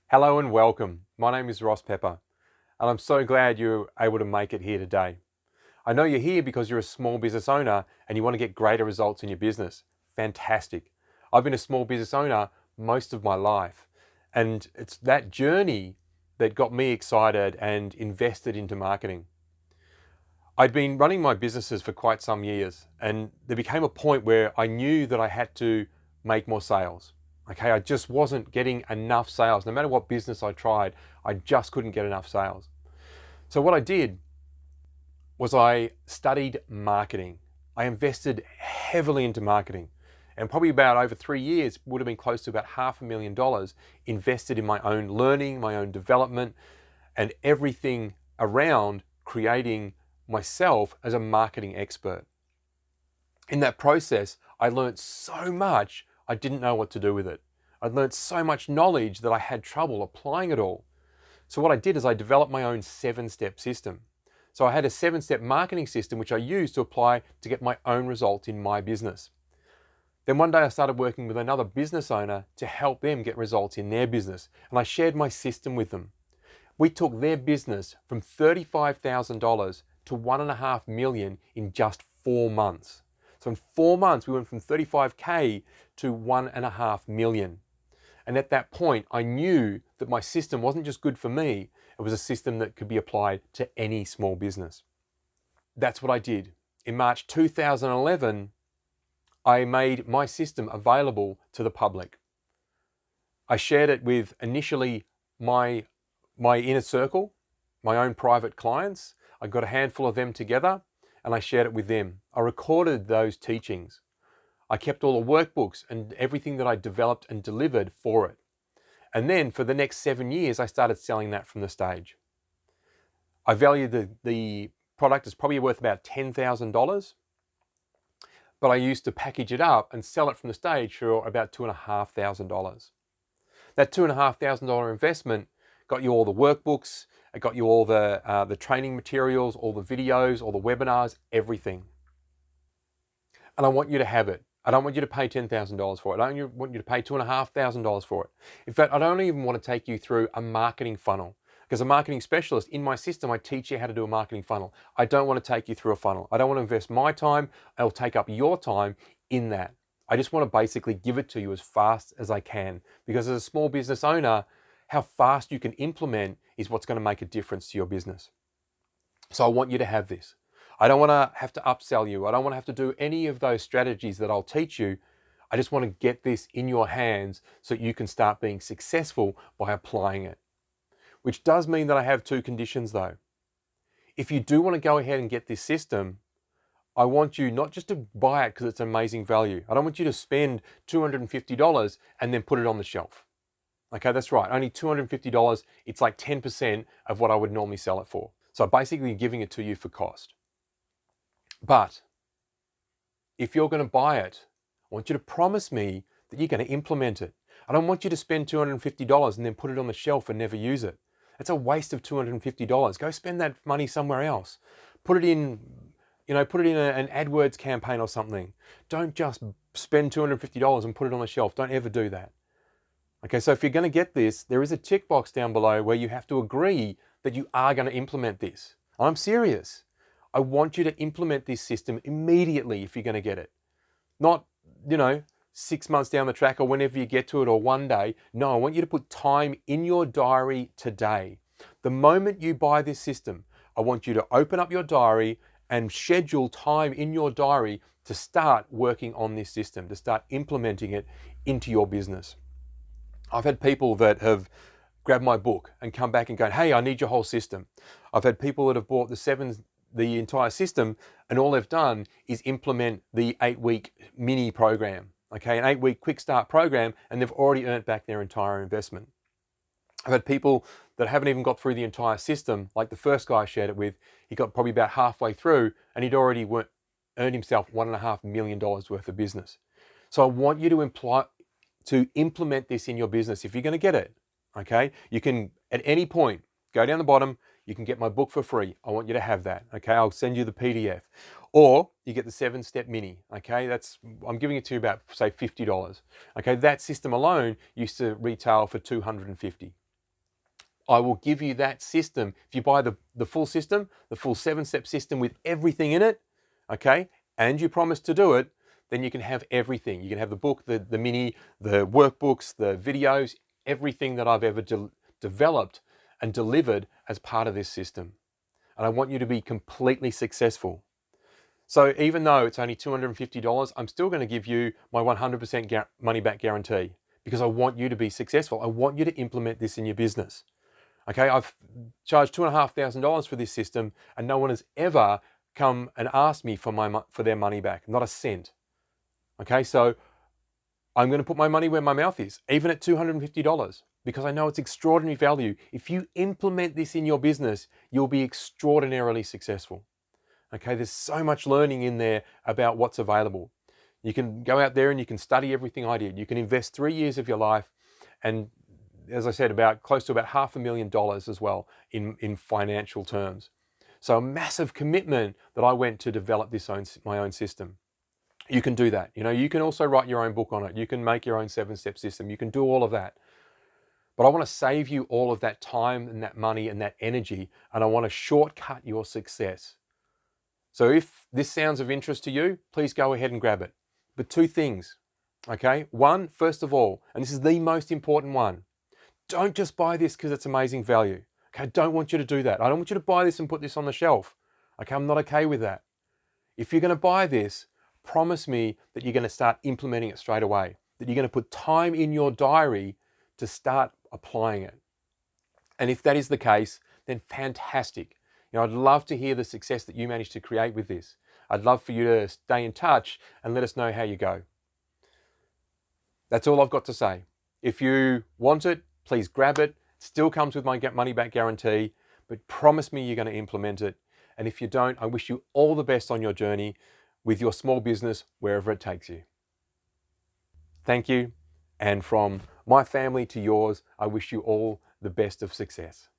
Hello and welcome. My name is Ross Pepper, and I'm so glad you're able to make it here today. I know you're here because you're a small business owner and you want to get greater results in your business. Fantastic. I've been a small business owner most of my life, and it's that journey that got me excited and invested into marketing. I'd been running my businesses for quite some years, and there became a point where I knew that I had to make more sales. Okay, I just wasn't getting enough sales. No matter what business I tried, I just couldn't get enough sales. So what I did was I studied marketing. I invested heavily into marketing, and probably about over 3 years would have been close to about $500,000 invested in my own learning, my own development, and everything around creating myself as a marketing expert. In that process, I learned so much I didn't know what to do with it. I learned so much knowledge that I had trouble applying it all. So what I did is I developed my own 7-step system. So I had a 7-step marketing system which I used to apply to get my own results in my business. Then one day I started working with another business owner to help them get results in their business, and I shared my system with them. We took their business from $35,000 to $1.5 million in just 4 months. So in 4 months, we went from 35K to 1.5 million. And at that point, I knew that my system wasn't just good for me, it was a system that could be applied to any small business. That's what I did. In March 2011, I made my system available to the public. I shared it with initially my inner circle, my own private clients. I got a handful of them together and I shared it with them. I recorded those teachings. I kept all the workbooks and everything that I developed and delivered for it. And then for the next 7 years, I started selling that from the stage. I valued the product as probably worth about $10,000, but I used to package it up and sell it from the stage for about $2,500. That $2,500 investment got you all the workbooks, it got you all the training materials, all the videos, all the webinars, everything. And I want you to have it. I don't want you to pay $10,000 for it. I don't want you to pay $2,500 for it. In fact, I don't even want to take you through a marketing funnel. Because a marketing specialist, in my system, I teach you how to do a marketing funnel. I don't want to take you through a funnel. I don't want to invest my time. I'll take up your time in that. I just want to basically give it to you as fast as I can. Because as a small business owner, how fast you can implement is what's going to make a difference to your business. So I want you to have this. I don't want to have to upsell you. I don't want to have to do any of those strategies that I'll teach you. I just want to get this in your hands so you can start being successful by applying it. Which does mean that I have 2 conditions though. If you do want to go ahead and get this system, I want you not just to buy it because it's amazing value. I don't want you to spend $250 and then put it on the shelf. Okay, that's right, only $250. It's like 10% of what I would normally sell it for. So basically giving it to you for cost. But if you're going to buy it, I want you to promise me that you're going to implement it. I don't want you to spend $250 and then put it on the shelf and never use it. That's a waste of $250. Go spend that money somewhere else. Put it in, put it in an AdWords campaign or something. Don't just spend $250 and put it on the shelf. Don't ever do that. Okay, so if you're going to get this, there is a tick box down below where you have to agree that you are going to implement this. I'm serious. I want you to implement this system immediately if you're going to get it. Not, 6 months down the track or whenever you get to it or one day. No, I want you to put time in your diary today. The moment you buy this system, I want you to open up your diary and schedule time in your diary to start working on this system, to start implementing it into your business. I've had people that have grabbed my book and come back and go, hey, I need your whole system. I've had people that have bought the entire system and all they've done is implement the 8-week mini program, okay, an 8-week quick start program, and they've already earned back their entire investment. I've had people that haven't even got through the entire system, like the first guy I shared it with, he got probably about halfway through and he'd already earned himself $1.5 million worth of business. So I want you to implement this in your business if you're going to get it, okay? You can, at any point, go down the bottom, you can get my book for free. I want you to have that, okay? I'll send you the PDF. Or you get the 7-step mini, okay? I'm giving it to you about, say, $50, okay? That system alone used to retail for $250. I will give you that system. If you buy the full system, the full 7-step system with everything in it, okay, and you promise to do it, then you can have everything. You can have the book, the mini, the workbooks, the videos, everything that I've ever developed and delivered as part of this system. And I want you to be completely successful. So even though it's only $250, I'm still going to give you my 100% money back guarantee because I want you to be successful. I want you to implement this in your business. Okay, I've charged $2,500 for this system and no one has ever come and asked me for their money back, not a cent. Okay, so I'm going to put my money where my mouth is, even at $250, because I know it's extraordinary value. If you implement this in your business, you'll be extraordinarily successful. Okay, there's so much learning in there about what's available. You can go out there and you can study everything I did. You can invest 3 years of your life and, as I said, about close to about $500,000 as well in financial terms. So a massive commitment that I went to develop my own system. You can do that. You can also write your own book on it. You can make your own 7-step system. You can do all of that. But I want to save you all of that time and that money and that energy, and I want to shortcut your success. So if this sounds of interest to you, please go ahead and grab it. But 2 things, okay? One, first of all, and this is the most important one, don't just buy this because it's amazing value. Okay, I don't want you to do that. I don't want you to buy this and put this on the shelf. Okay, I'm not okay with that. If you're going to buy this, promise me that you're going to start implementing it straight away, that you're going to put time in your diary to start applying it. And if that is the case, then fantastic. I'd love to hear the success that you managed to create with this. I'd love for you to stay in touch and let us know how you go. That's all I've got to say. If you want it, please grab it. It still comes with my money back guarantee, but promise me you're going to implement it. And if you don't, I wish you all the best on your journey with your small business, wherever it takes you. Thank you. And from my family to yours, I wish you all the best of success.